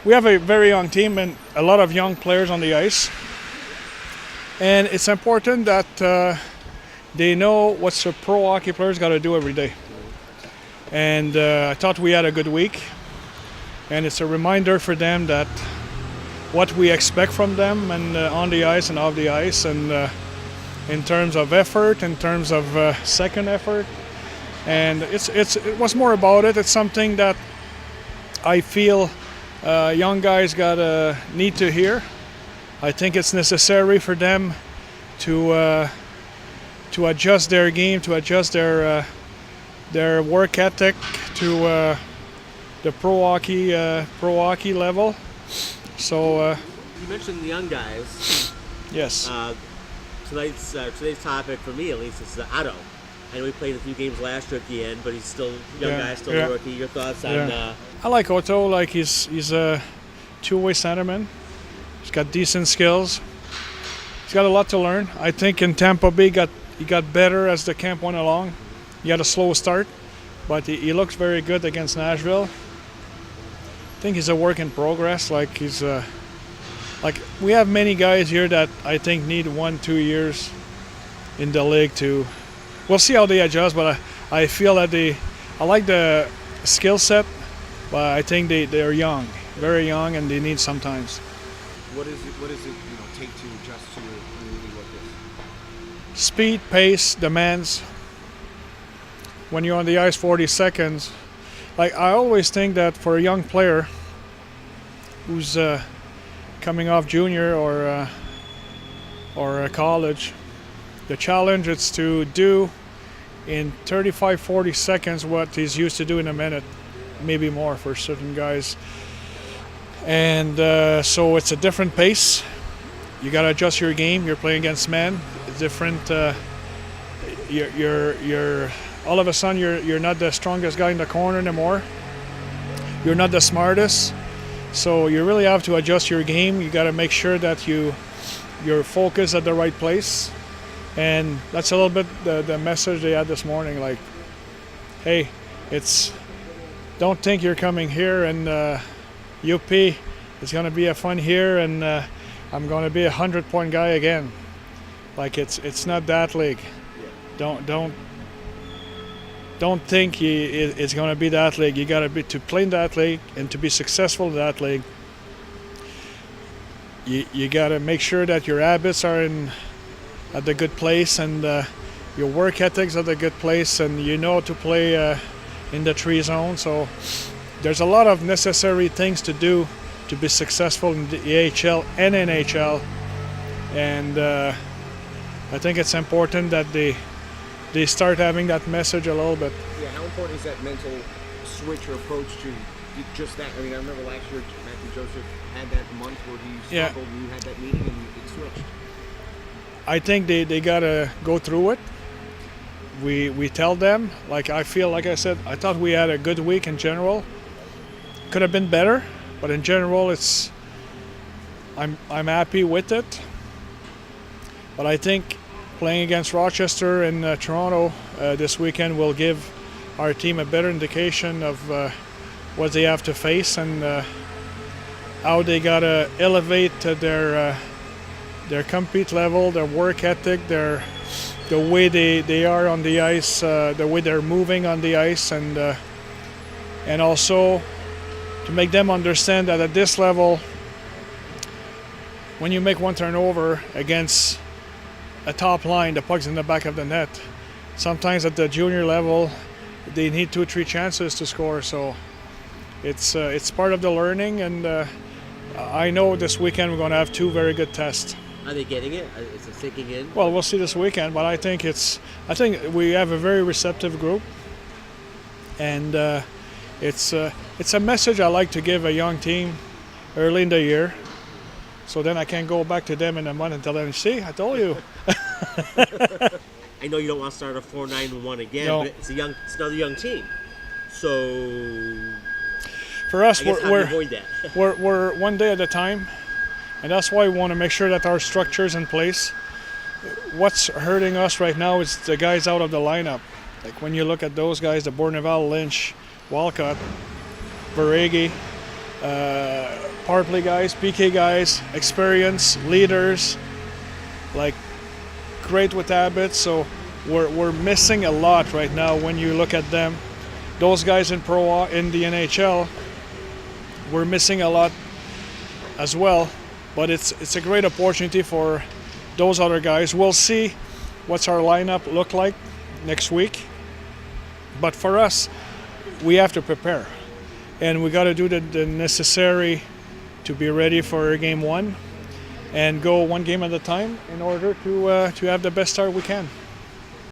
we have a very young team and a lot of young players on the ice. And it's important that they know what the pro hockey players got to do every day. And I thought we had a good week. And it's a reminder for them that what we expect from them and on the ice and off the ice, and in terms of effort, in terms of second effort. And it was more about it. It's something that I feel young guys gotta need to hear. I think it's necessary for them to adjust their game, to adjust their work ethic to the pro hockey level. So you mentioned the young guys. Yes. Today's topic for me at least is Otto. I know he played a few games last year at the end, but he's still a young guy, still a rookie. Your thoughts on? I like Otto. Like he's a two-way centerman. He's got decent skills. He's got a lot to learn. I think in Tampa Bay he got better as the camp went along. He had a slow start, but he looks very good against Nashville. I think he's a work in progress. Like we have many guys here that I think need 1-2 years in the league to. We'll see how they adjust, but I feel that I like the skill set, but I think they're young, very young, and they need some time. What does it take to adjust to a new league like this? Speed, pace, demands. When you're on the ice 40 seconds, like I always think that for a young player who's coming off junior or college, the challenge is to do in 35-40 seconds what he's used to do in a minute, maybe more for certain guys. And so it's a different pace. You got to adjust your game. You're playing against men. It's different. You're all of a sudden you're not the strongest guy in the corner anymore. You're not the smartest. So you really have to adjust your game. You got to make sure that you're focused at the right place. And that's a little bit the message they had this morning. Like, hey, don't think you're coming here and UP is going to be a fun here and I'm going to be 100-point guy again. Like it's not that league. Don't think it's going to be that league. You got to play in that league and to be successful in that league. You got to make sure that your habits are at the good place and your work ethics at the good place, and you know to play in the 3 zone. So there's a lot of necessary things to do to be successful in the AHL and NHL, and I think it's important that they start having that message a little bit. Yeah, how important is that mental switch or approach to just that? I mean, I remember last year Matthew Joseph had that month where he struggled and you had that meeting and it switched. I think they gotta go through it. We tell them, like I said, I thought we had a good week in general. Could have been better, but in general I'm happy with it. But I think playing against Rochester and Toronto this weekend will give our team a better indication of what they have to face and how they gotta elevate their compete level, their work ethic, the way they are on the ice, the way they're moving on the ice, and also to make them understand that at this level, when you make one turnover against a top line, the puck's in the back of the net. Sometimes at the junior level, they need 2-3 chances to score. So it's part of the learning, and I know this weekend we're going to have 2 very good tests. Are they getting it? Is it sinking in? Well, we'll see this weekend, but I think we have a very receptive group, and it's a message I like to give a young team early in the year. So then I can go back to them in a month and tell them, see, I told you. I know you don't want to start a 4-9-1 again, No. but it's another young team. So For us, I guess how do you avoid that? we're one day at a time, and that's why we want to make sure that our structure is in place. What's hurting us right now is the guys out of the lineup. Like when you look at those guys, the Bourneval, Lynch, Walcott, Baregi, power play guys, PK guys, experience, leaders, like great with habits. So we're missing a lot right now when you look at them. Those guys in in the NHL, we're missing a lot as well. But it's a great opportunity for those other guys. We'll see what's our lineup look like next week. But for us, we have to prepare. And we got to do the necessary to be ready for game one and go one game at a time in order to have the best start we can.